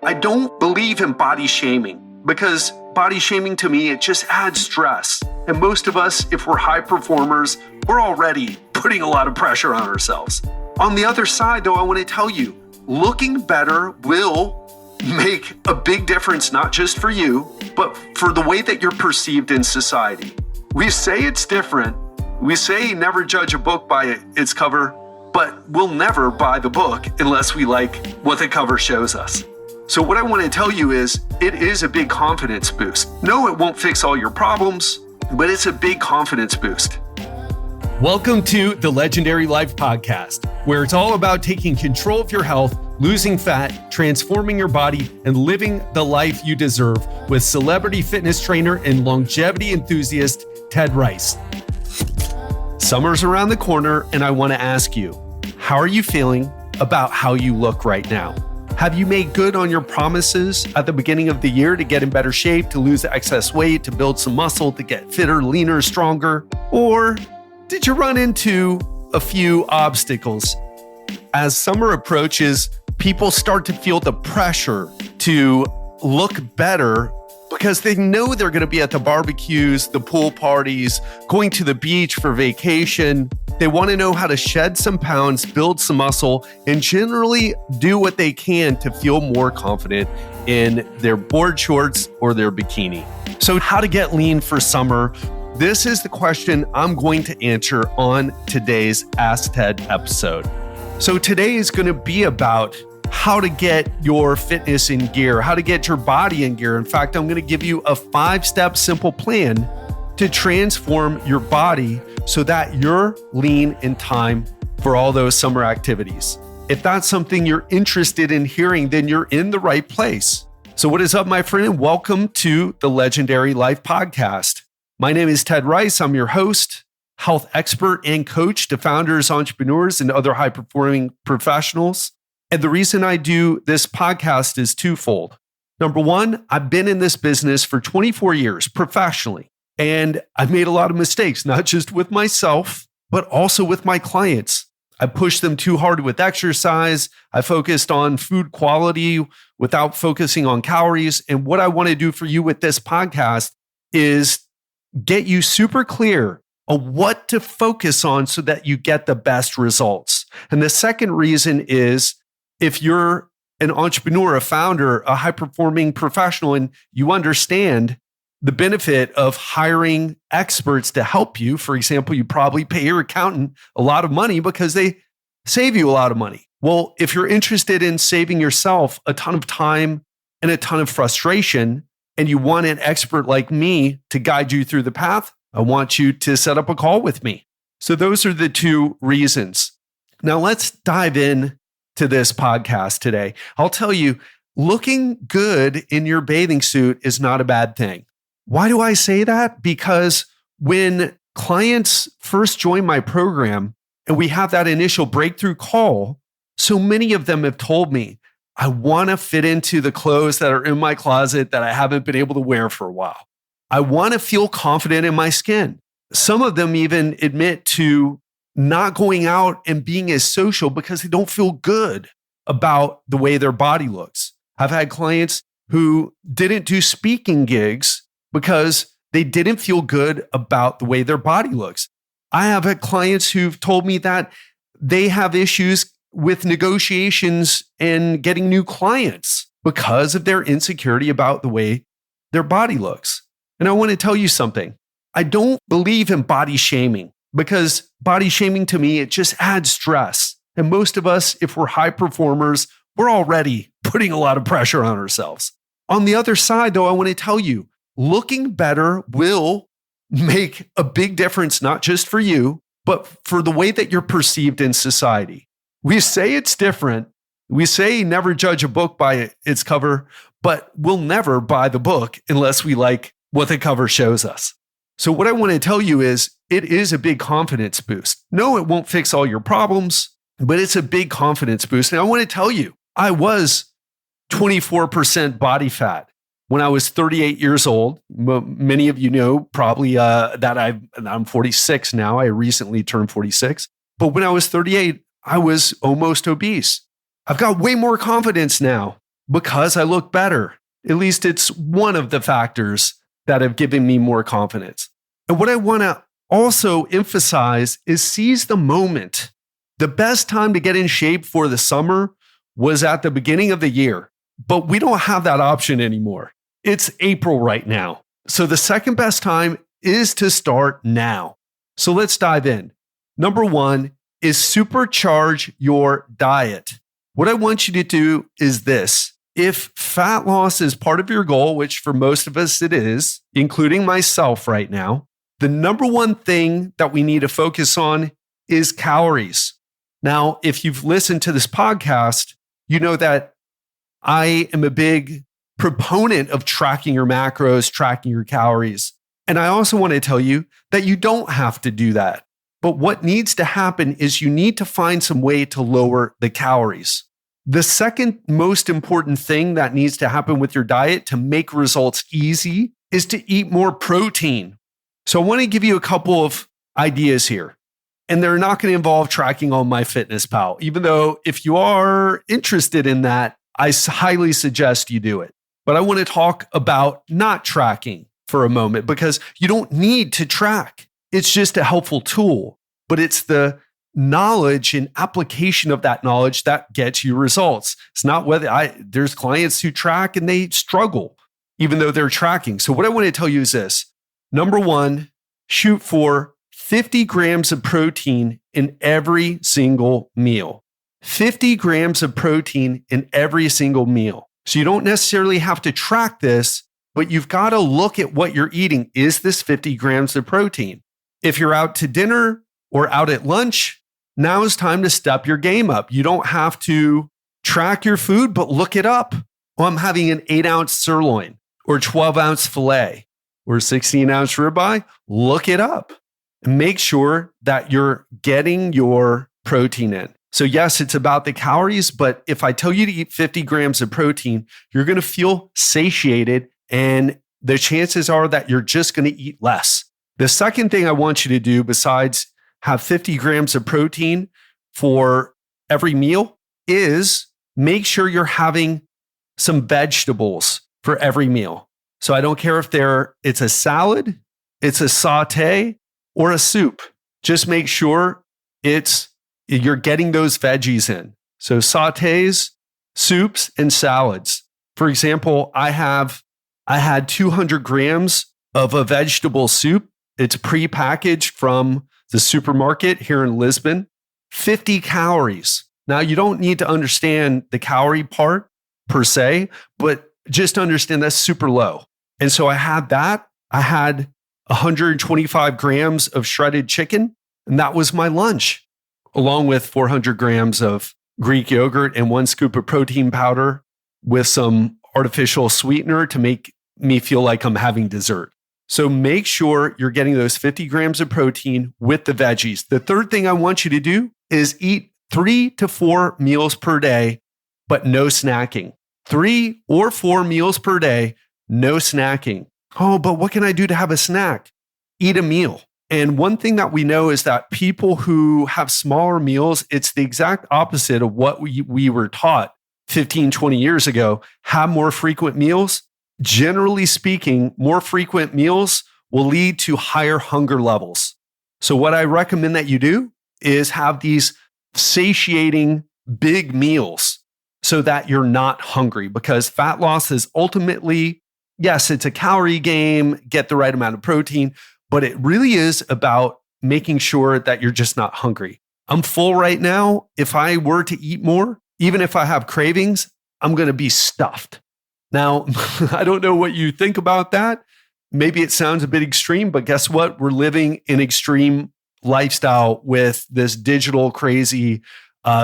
I don't believe in body shaming because body shaming to me, it just adds stress. And most of us, if we're high performers, we're already putting a lot of pressure on ourselves. On the other side, though, I want to tell you, looking better will make a big difference, not just for you, but for the way that you're perceived in society. We say it's different. We say never judge a book by its cover, but we'll never buy the book unless we like what the cover shows us. So what I want to tell you is, it is a big confidence boost. No, it won't fix all your problems, but it's a big confidence boost. Welcome to the Legendary Life Podcast, where it's all about taking control of your health, losing fat, transforming your body, and living the life you deserve with celebrity fitness trainer and longevity enthusiast, Ted Rice. Summer's around the corner, and I want to ask you, how are you feeling about how you look right now? Have you made good on your promises at the beginning of the year to get in better shape, to lose excess weight, to build some muscle, to get fitter, leaner, stronger? Or did you run into a few obstacles? As summer approaches, people start to feel the pressure to look better because they know they're going to be at the barbecues, the pool parties, going to the beach for vacation. They want to know how to shed some pounds, build some muscle, and generally do what they can to feel more confident in their board shorts or their bikini. So how to get lean for summer? This is the question I'm going to answer on today's Ask Ted episode. So today is going to be about how to get your fitness in gear, how to get your body in gear. In fact, I'm going to give you a 5-step simple plan to transform your body so that you're lean in time for all those summer activities. If that's something you're interested in hearing, then you're in the right place. So what is up, my friend? And welcome to the Legendary Life Podcast. My name is Ted Rice. I'm your host, health expert and coach to founders, entrepreneurs, and other high-performing professionals. And the reason I do this podcast is twofold. Number one, I've been in this business for 24 years professionally, and I've made a lot of mistakes, not just with myself, but also with my clients. I pushed them too hard with exercise. I focused on food quality without focusing on calories. And what I want to do for you with this podcast is get you super clear on what to focus on so that you get the best results. And the second reason is, if you're an entrepreneur, a founder, a high-performing professional, and you understand the benefit of hiring experts to help you, for example, you probably pay your accountant a lot of money because they save you a lot of money. Well, if you're interested in saving yourself a ton of time and a ton of frustration, and you want an expert like me to guide you through the path, I want you to set up a call with me. So those are the two reasons. Now let's dive in to this podcast today. I'll tell you, looking good in your bathing suit is not a bad thing. Why do I say that? Because when clients first join my program and we have that initial breakthrough call, so many of them have told me, I want to fit into the clothes that are in my closet that I haven't been able to wear for a while. I want to feel confident in my skin. Some of them even admit to not going out and being as social because they don't feel good about the way their body looks. I've had clients who didn't do speaking gigs because they didn't feel good about the way their body looks. I have had clients who've told me that they have issues with negotiations and getting new clients because of their insecurity about the way their body looks. And I want to tell you something. I don't believe in body shaming because body shaming to me, it just adds stress. And most of us, if we're high performers, we're already putting a lot of pressure on ourselves. On the other side, though, I want to tell you, looking better will make a big difference, not just for you, but for the way that you're perceived in society. We say it's different. We say never judge a book by its cover, but we'll never buy the book unless we like what the cover shows us. So what I want to tell you is, it is a big confidence boost. No, it won't fix all your problems, but it's a big confidence boost. And I want to tell you, I was 24% body fat when I was 38 years old. Many of you know probably that I'm 46 now. I recently turned 46. But when I was 38, I was almost obese. I've got way more confidence now. because I look better. At least it's one of the factors that have given me more confidence. And what I want to also emphasize is seize the moment. The best time to get in shape for the summer was at the beginning of the year, but we don't have that option anymore. It's April right now. So the second best time is to start now. So let's dive in. Number one is supercharge your diet. What I want you to do is this. If fat loss is part of your goal, which for most of us it is, including myself right now, the number one thing that we need to focus on is calories. Now, if you've listened to this podcast, you know that I am a big proponent of tracking your macros, tracking your calories. And I also want to tell you that you don't have to do that. But what needs to happen is you need to find some way to lower the calories. The second most important thing that needs to happen with your diet to make results easy is to eat more protein. So I want to give you a couple of ideas here. And they're not going to involve tracking on MyFitnessPal, even though if you are interested in that, I highly suggest you do it. But I want to talk about not tracking for a moment because you don't need to track. It's just a helpful tool, but it's the knowledge and application of that knowledge that gets you results. It's not whether there's clients who track and they struggle, even though they're tracking. So what I want to tell you is this. Number one, shoot for 50 grams of protein in every single meal. 50 grams of protein in every single meal. So you don't necessarily have to track this, but you've got to look at what you're eating. Is this 50 grams of protein? If you're out to dinner or out at lunch, now is time to step your game up. You don't have to track your food, but look it up. Oh, I'm having an 8-ounce sirloin or 12-ounce filet or 16-ounce ribeye. Look it up. Make sure that you're getting your protein in. So yes, it's about the calories, but if I tell you to eat 50 grams of protein, you're going to feel satiated and the chances are that you're just going to eat less. The second thing I want you to do besides have 50 grams of protein for every meal is make sure you're having some vegetables for every meal. So I don't care if it's a salad, it's a saute, or a soup. Just make sure you're getting those veggies in. So sautés, soups, and salads. For example, I had 200 grams of a vegetable soup. It's prepackaged from the supermarket here in Lisbon. 50 calories. Now, you don't need to understand the calorie part per se, but just understand that's super low. And so I had that. I had 125 grams of shredded chicken, and that was my lunch, along with 400 grams of Greek yogurt and 1 scoop of protein powder with some artificial sweetener to make me feel like I'm having dessert. So make sure you're getting those 50 grams of protein with the veggies. The third thing I want you to do is eat 3 to 4 meals per day, but no snacking. 3 or 4 meals per day, no snacking. Oh, but what can I do to have a snack? Eat a meal. And one thing that we know is that people who have smaller meals, it's the exact opposite of what we were taught 15, 20 years ago. Have more frequent meals. Generally speaking, more frequent meals will lead to higher hunger levels. So what I recommend that you do is have these satiating big meals so that you're not hungry, because fat loss is ultimately, yes, it's a calorie game, get the right amount of protein, but it really is about making sure that you're just not hungry. I'm full right now. If I were to eat more, even if I have cravings, I'm going to be stuffed. Now, I don't know what you think about that. Maybe it sounds a bit extreme, but guess what? We're living an extreme lifestyle with this digital, crazy,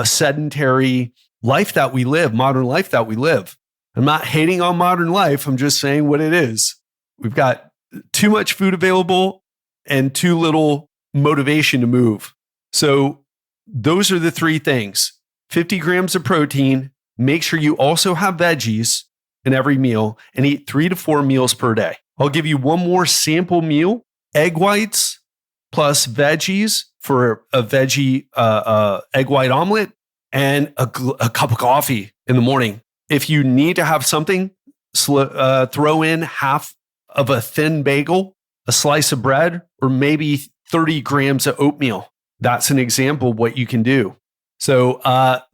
sedentary life that we live, modern life that we live. I'm not hating on modern life. I'm just saying what it is. We've got too much food available and too little motivation to move. So those are the 3 things. 50 grams of protein. Make sure you also have veggies in every meal and eat 3 to 4 meals per day. I'll give you one more sample meal: egg whites plus veggies for a veggie egg white omelet and a cup of coffee in the morning. If you need to have something, throw in half of a thin bagel, a slice of bread, or maybe 30 grams of oatmeal. That's an example of what you can do. So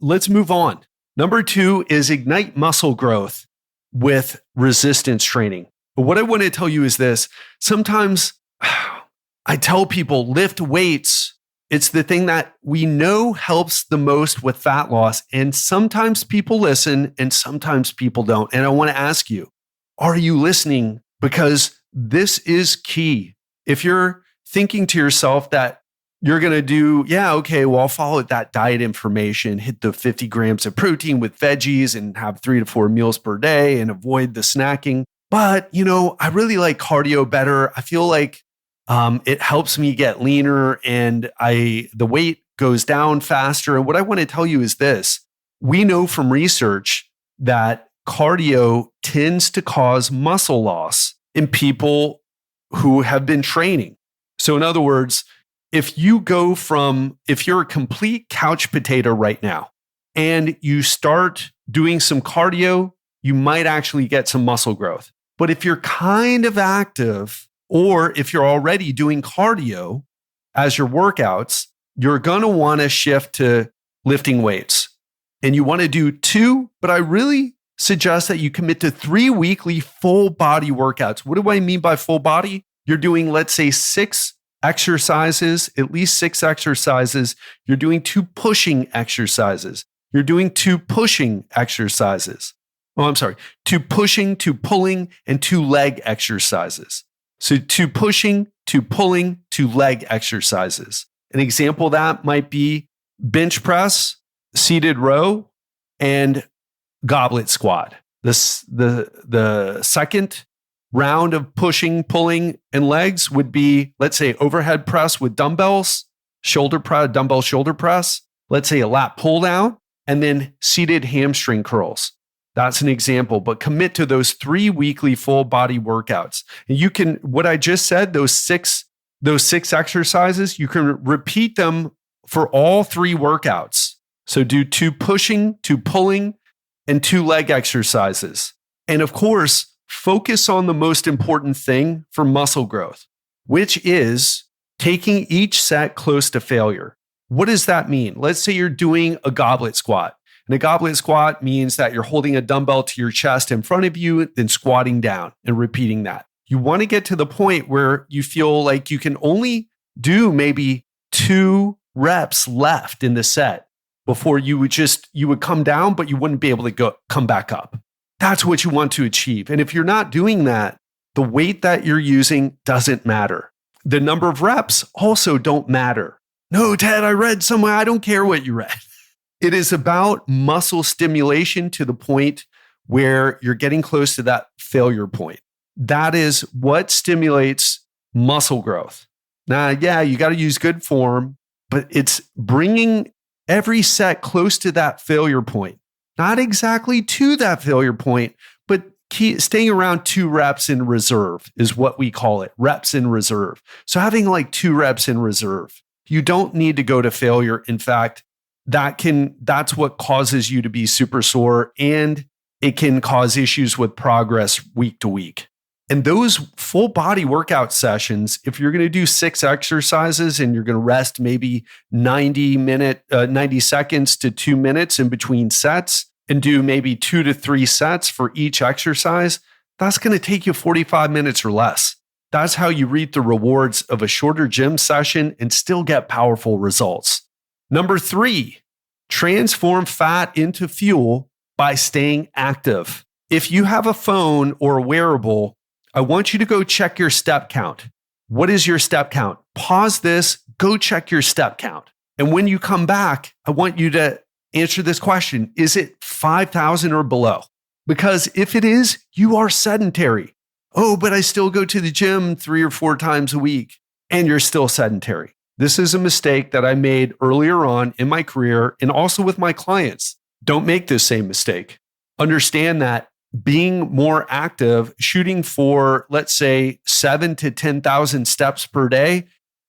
let's move on. Number 2 is ignite muscle growth with resistance training. But what I want to tell you is this. Sometimes I tell people lift weights. It's the thing that we know helps the most with fat loss. And sometimes people listen and sometimes people don't. And I want to ask you, are you listening? Because this is key. If you're thinking to yourself that you're going to do, I'll follow that diet information, hit the 50 grams of protein with veggies and have 3 to 4 meals per day and avoid the snacking. But, I really like cardio better. I feel like it helps me get leaner and the weight goes down faster. And what I want to tell you is this. We know from research that cardio tends to cause muscle loss in people who have been training. So in other words, if you're a complete couch potato right now and you start doing some cardio, you might actually get some muscle growth. But if you're kind of active, or if you're already doing cardio as your workouts, you're going to want to shift to lifting weights. And you want to do 2, but I really suggest that you commit to 3 weekly full body workouts. What do I mean by full body? You're doing, let's say, 6 exercises, at least 6 exercises. You're doing 2 pushing exercises. You're doing 2 pushing exercises. 2 pushing, 2 pulling, and 2 leg exercises. So 2 pushing, 2 pulling, 2 leg exercises. An example of that might be bench press, seated row, and goblet squat. The second round of pushing, pulling, and legs would be, let's say, overhead press with dumbbells, dumbbell shoulder press, let's say a lat pull down, and then seated hamstring curls. That's an example, but commit to those 3 weekly full body workouts. And you can, what I just said, those six exercises, you can repeat them for all 3 workouts. So do 2 pushing, 2 pulling, and 2 leg exercises. And of course, focus on the most important thing for muscle growth, which is taking each set close to failure. What does that mean? Let's say you're doing a goblet squat. And a goblet squat means that you're holding a dumbbell to your chest in front of you, then squatting down and repeating that. You want to get to the point where you feel like you can only do maybe 2 reps left in the set before you would come down, but you wouldn't be able to come back up. That's what you want to achieve. And if you're not doing that, the weight that you're using doesn't matter. The number of reps also don't matter. No, Ted, I read somewhere. I don't care what you read. It is about muscle stimulation to the point where you're getting close to that failure point. That is what stimulates muscle growth. Now, you got to use good form, but it's bringing every set close to that failure point. Not exactly to that failure point, but staying around 2 reps in reserve is what we call it, reps in reserve. So having like 2 reps in reserve, you don't need to go to failure. In fact, that's what causes you to be super sore, and it can cause issues with progress week to week. And those full body workout sessions, if you're going to do 6 exercises and you're going to rest maybe 90 seconds to 2 minutes in between sets and do maybe 2 to 3 sets for each exercise, that's going to take you 45 minutes or less. That's how you reap the rewards of a shorter gym session and still get powerful results. Number 3, transform fat into fuel by staying active. If you have a phone or a wearable, I want you to go check your step count. What is your step count? Pause this, go check your step count. And when you come back, I want you to answer this question. Is it 5,000 or below? Because if it is, you are sedentary. Oh, but I still go to the gym 3 or 4 times a week, and you're still sedentary. This is a mistake that I made earlier on in my career and also with my clients. Don't make this same mistake. Understand that being more active, shooting for, let's say, 7 to 10,000 steps per day,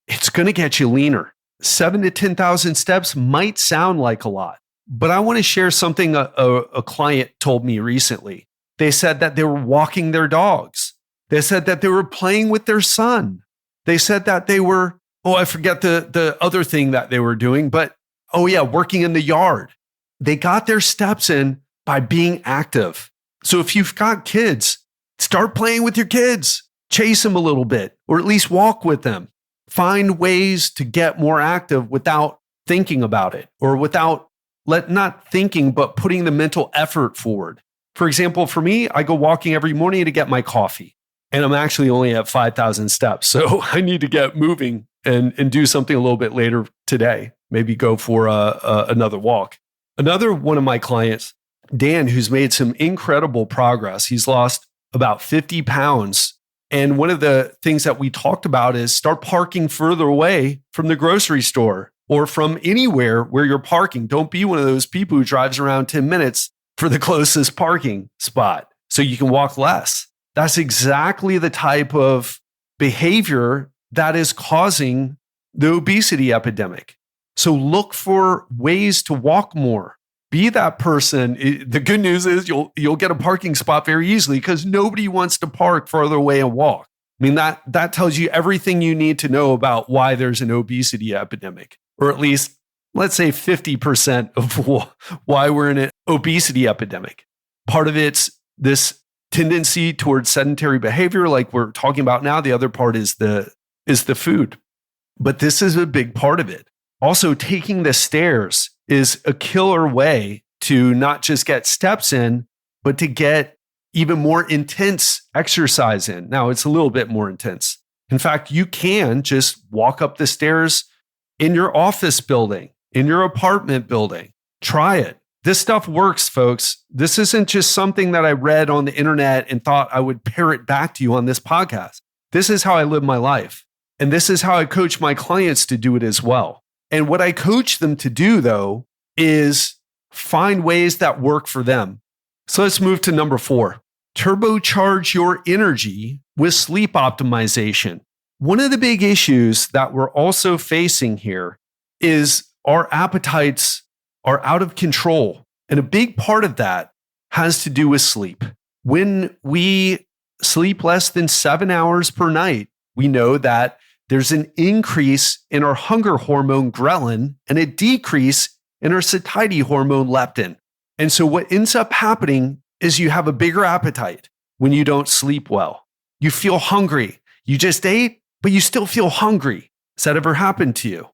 it's going to get you leaner. 7 to 10,000 steps might sound like a lot, But I want to share something a client told me recently. They said that they were walking their dogs. They said that they were playing with their son. They said that they were, I forget the other thing that they were doing, but working in the yard. They got their steps in by being active. So if you've got kids, start playing with your kids, chase them a little bit, or at least walk with them. Find ways to get more active without thinking about it, or without not thinking, but putting the mental effort forward. For example, for me, I go walking every morning to get my coffee, and I'm actually only at 5,000 steps. So I need to get moving and do something a little bit later today. Maybe go for another walk. Another one of my clients, Dan, who's made some incredible progress. He's lost about 50 pounds. And one of the things that we talked about is start parking further away from the grocery store or from anywhere where you're parking. Don't be one of those people who drives around 10 minutes for the closest parking spot so you can walk less. That's exactly the type of behavior that is causing the obesity epidemic. So look for ways to walk more. Be that person. The good news is you'll get a parking spot very easily because nobody wants to park further away and walk. I mean, that tells you everything you need to know about why there's an obesity epidemic, or at least, let's say 50% of why we're in an obesity epidemic. Part of it's this tendency towards sedentary behavior like we're talking about now. The other part is the food. But this is a big part of it. Also, taking the stairs is a killer way to not just get steps in, but to get even more intense exercise in. Now, it's a little bit more intense. In fact, you can just walk up the stairs in your office building, in your apartment building. Try it. This stuff works, folks. This isn't just something that I read on the internet and thought I would parrot back to you on this podcast. This is how I live my life. And this is how I coach my clients to do it as well. And what I coach them to do, though, is find ways that work for them. So let's move to number 4. Turbocharge your energy with sleep optimization. One of the big issues that we're also facing here is our appetites are out of control. And a big part of that has to do with sleep. When we sleep less than 7 hours per night, we know that there's an increase in our hunger hormone ghrelin and a decrease in our satiety hormone leptin. And so what ends up happening is you have a bigger appetite when you don't sleep well. You feel hungry. You just ate, but you still feel hungry. Has that ever happened to you?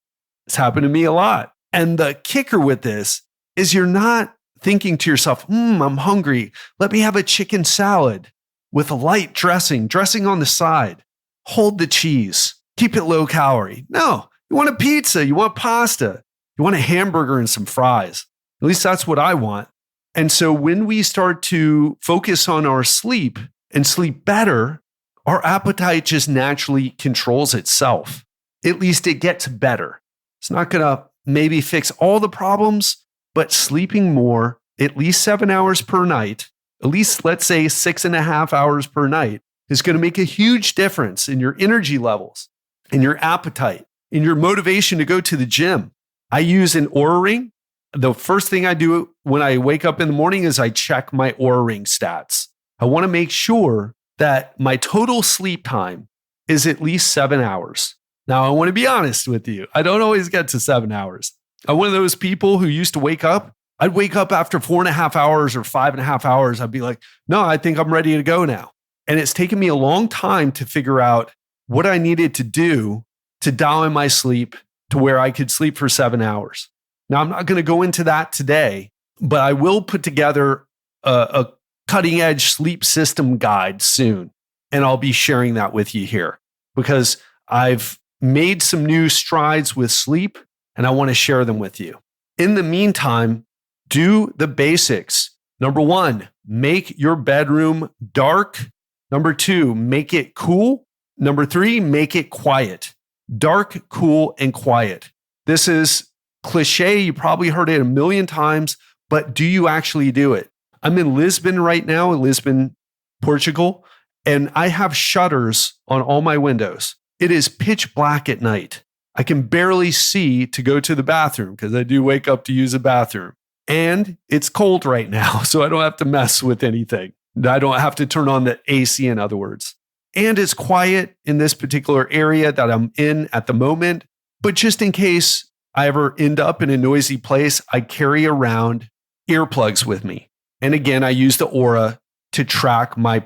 It's happened to me a lot. And the kicker with this is you're not thinking to yourself, I'm hungry. Let me have a chicken salad with a light dressing on the side. Hold the cheese. Keep it low calorie. No, you want a pizza. You want pasta. You want a hamburger and some fries. At least that's what I want. And so when we start to focus on our sleep and sleep better, our appetite just naturally controls itself. At least it gets better. It's not going to maybe fix all the problems, but sleeping more, at least 7 hours per night, at least let's say 6.5 hours per night, is going to make a huge difference in your energy levels, in your appetite, in your motivation to go to the gym. I use an Oura Ring. The first thing I do when I wake up in the morning is I check my Oura Ring stats. I want to make sure that my total sleep time is at least 7 hours. Now, I want to be honest with you. I don't always get to 7 hours. I'm one of those people who used to wake up. I'd wake up after 4.5 hours or 5.5 hours. I'd be like, no, I think I'm ready to go now. And it's taken me a long time to figure out what I needed to do to dial in my sleep to where I could sleep for 7 hours. Now, I'm not going to go into that today, but I will put together a cutting edge sleep system guide soon. And I'll be sharing that with you here because I've made some new strides with sleep and I want to share them with you. In the meantime, do the basics. Number 1, make your bedroom dark. Number 2, make it cool. Number 3, make it quiet. Dark, cool, and quiet. This is cliche. You probably heard it a million times, but do you actually do it? I'm in Lisbon right now, in Lisbon, Portugal, and I have shutters on all my windows. It is pitch black at night. I can barely see to go to the bathroom because I do wake up to use a bathroom. And it's cold right now, so I don't have to mess with anything. I don't have to turn on the AC, in other words. And it's quiet in this particular area that I'm in at the moment. But just in case I ever end up in a noisy place, I carry around earplugs with me. And again, I use the Aura to track my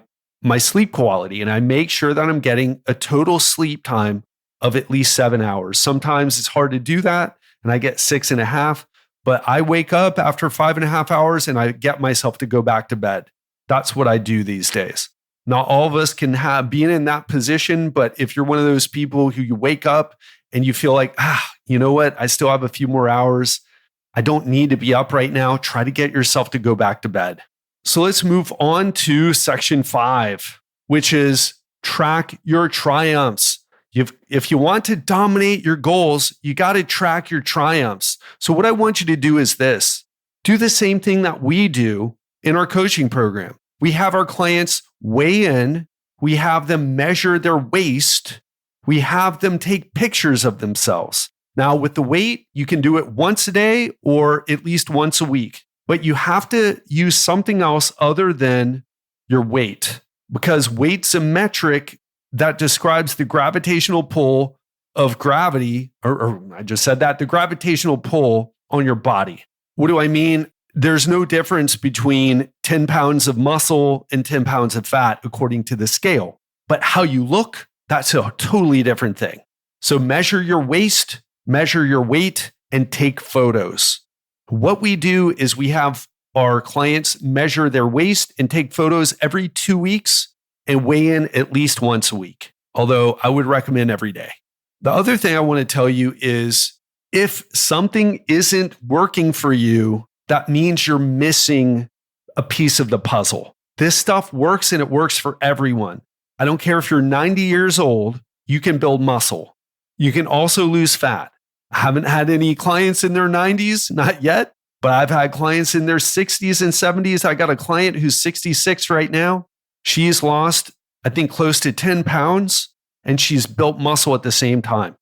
sleep quality. And I make sure that I'm getting a total sleep time of at least 7 hours. Sometimes it's hard to do that, and I get 6.5. But I wake up after 5.5 hours and I get myself to go back to bed. That's what I do these days. Not all of us can be in that position, but if you're one of those people who you wake up and you feel like, you know what, I still have a few more hours, I don't need to be up right now, try to get yourself to go back to bed. So let's move on to section 5, which is track your triumphs. If you want to dominate your goals, you got to track your triumphs. So what I want you to do is this. Do the same thing that we do in our coaching program. We have our clients weigh in. We have them measure their waist. We have them take pictures of themselves. Now, with the weight, you can do it once a day or at least once a week. But you have to use something else other than your weight, because weight's a metric that describes the gravitational pull of gravity, or I just said that, the gravitational pull on your body. What do I mean? There's no difference between 10 pounds of muscle and 10 pounds of fat according to the scale. But how you look, that's a totally different thing. So measure your waist, measure your weight, and take photos. What we do is we have our clients measure their waist and take photos every 2 weeks and weigh in at least once a week, although I would recommend every day. The other thing I want to tell you is if something isn't working for you, that means you're missing a piece of the puzzle. This stuff works and it works for everyone. I don't care if you're 90 years old, you can build muscle. You can also lose fat. I haven't had any clients in their 90s, not yet, but I've had clients in their 60s and 70s. I got a client who's 66 right now. She's lost, I think, close to 10 pounds, and she's built muscle at the same time.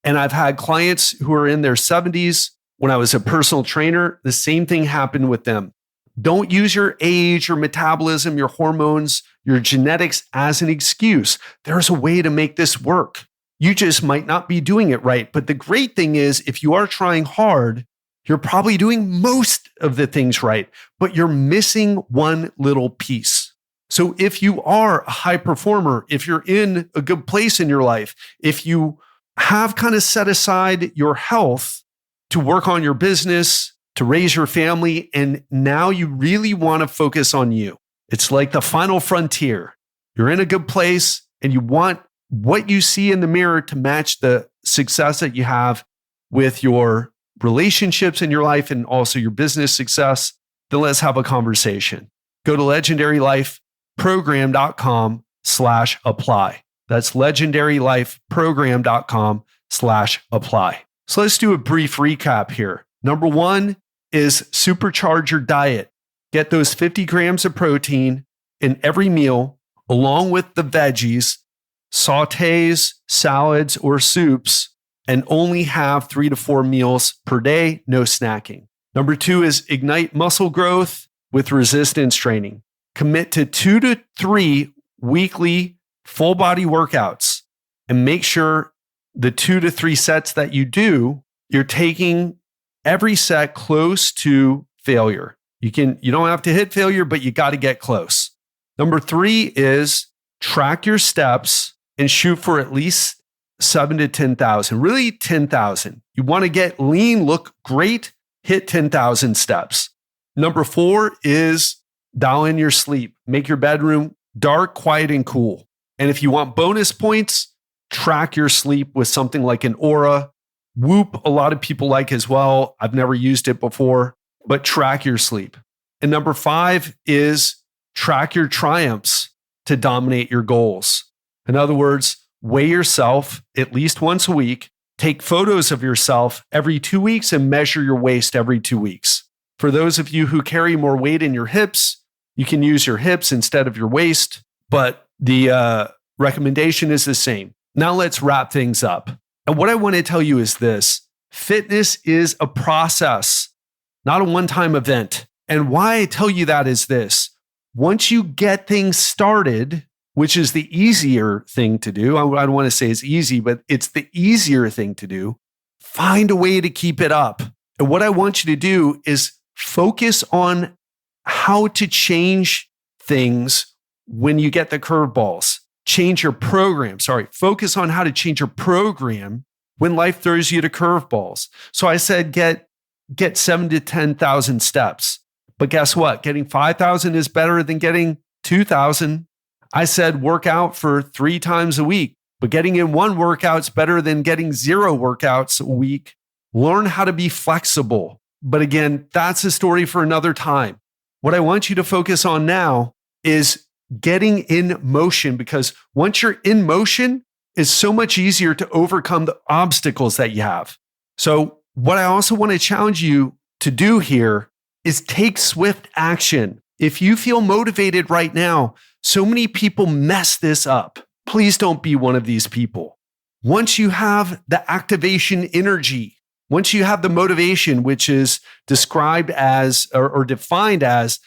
And I've had clients who are in their 70s. When I was a personal trainer, the same thing happened with them. Don't use your age, your metabolism, your hormones, your genetics as an excuse. There's a way to make this work. You just might not be doing it right. But the great thing is, if you are trying hard, you're probably doing most of the things right, but you're missing one little piece. So if you are a high performer, if you're in a good place in your life, if you have kind of set aside your health to work on your business, to raise your family, and now you really want to focus on you. It's like the final frontier. You're in a good place and you want what you see in the mirror to match the success that you have with your relationships in your life and also your business success. Then let's have a conversation. Go to legendarylifeprogram.com/apply. That's legendarylifeprogram.com/apply. So let's do a brief recap here. Number 1 is supercharge your diet. Get those 50 grams of protein in every meal, along with the veggies, sautés, salads, or soups, and only have 3 to 4 meals per day, no snacking. Number 2 is ignite muscle growth with resistance training. Commit to 2 to 3 weekly full body workouts and make sure the 2 to 3 sets that you do, you're taking every set close to failure. You don't have to hit failure, but you got to get close. Number 3 is track your steps and shoot for at least 7 to 10,000, really 10,000. You want to get lean, look great, hit 10,000 steps. Number 4 is dial in your sleep. Make your bedroom dark, quiet, and cool. And if you want bonus points, track your sleep with something like an Aura. Whoop, a lot of people like as well. I've never used it before, but track your sleep. And number 5 is track your triumphs to dominate your goals. In other words, weigh yourself at least once a week, take photos of yourself every 2 weeks, and measure your waist every 2 weeks. For those of you who carry more weight in your hips, you can use your hips instead of your waist, but the recommendation is the same. Now let's wrap things up. And what I want to tell you is this: fitness is a process. not a one-time event. And why I tell you that is this. Once you get things started, which is the easier thing to do, I don't want to say it's easy, but it's the easier thing to do, find a way to keep it up. And what I want you to do is focus on how to change things when you get the curveballs. Change your program. Focus on how to change your program when life throws you to curveballs. So I said, get 7,000 to 10,000 steps. But guess what? Getting 5,000 is better than getting 2,000. I said, work out for 3 times a week, but getting in 1 workout's better than getting 0 workouts a week. Learn how to be flexible. But again, that's a story for another time. What I want you to focus on now is getting in motion, because once you're in motion, it's so much easier to overcome the obstacles that you have. So what I also want to challenge you to do here is take swift action. If you feel motivated right now, so many people mess this up. Please don't be one of these people. Once you have the activation energy, once you have the motivation, which is described as or defined as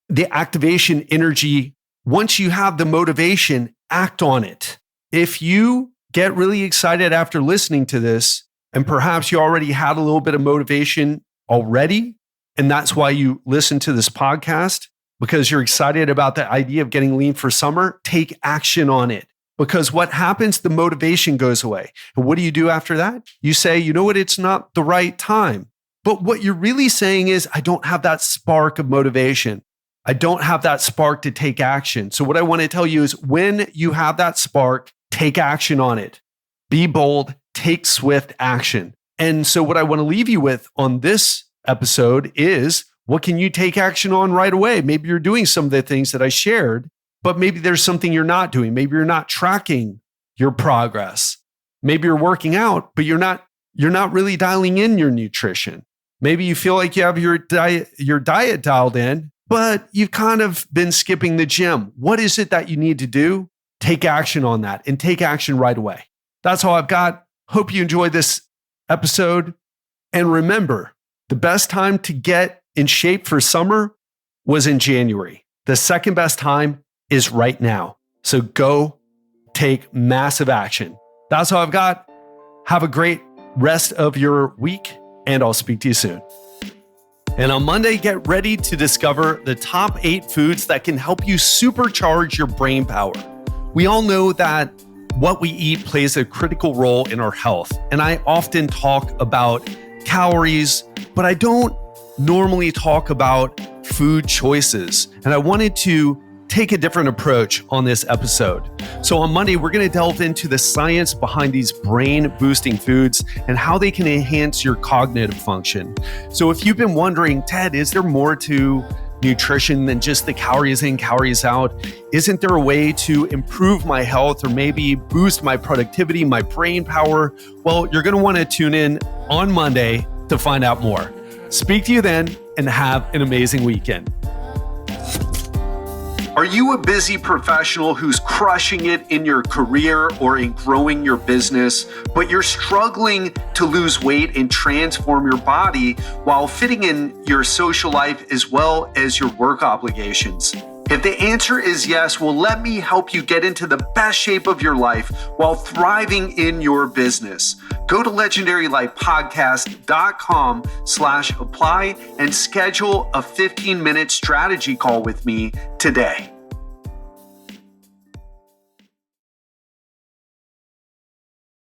the activation energy, once you have the motivation, act on it. If you get really excited after listening to this, and perhaps you already had a little bit of motivation already, and that's why you listen to this podcast, because you're excited about the idea of getting lean for summer, take action on it. Because what happens, the motivation goes away. And what do you do after that? You say, you know what, it's not the right time. But what you're really saying is, I don't have that spark of motivation. I don't have that spark to take action. So what I want to tell you is, when you have that spark, take action on it. Be bold, take swift action. And so what I want to leave you with on this episode is, what can you take action on right away? Maybe you're doing some of the things that I shared, but maybe there's something you're not doing. Maybe you're not tracking your progress. Maybe you're working out, but you're not really dialing in your nutrition. Maybe you feel like you have your diet dialed in, but you've kind of been skipping the gym. What is it that you need to do? Take action on that, and take action right away. That's all I've got. Hope you enjoyed this episode. And remember, the best time to get in shape for summer was in January. The second best time is right now. So go take massive action. That's all I've got. Have a great rest of your week, and I'll speak to you soon. And on Monday, get ready to discover the top 8 foods that can help you supercharge your brain power. We all know that what we eat plays a critical role in our health. And I often talk about calories, but I don't normally talk about food choices. And I wanted to take a different approach on this episode. So on Monday, we're going to delve into the science behind these brain-boosting foods and how they can enhance your cognitive function. So if you've been wondering, Ted, is there more to nutrition than just the calories in, calories out? Isn't there a way to improve my health or maybe boost my productivity, my brain power? Well, you're going to want to tune in on Monday to find out more. Speak to you then, and have an amazing weekend. Are you a busy professional who's crushing it in your career or in growing your business, but you're struggling to lose weight and transform your body while fitting in your social life as well as your work obligations? If the answer is yes, well, let me help you get into the best shape of your life while thriving in your business. Go to legendarylifepodcast.com/apply and schedule a 15-minute strategy call with me today.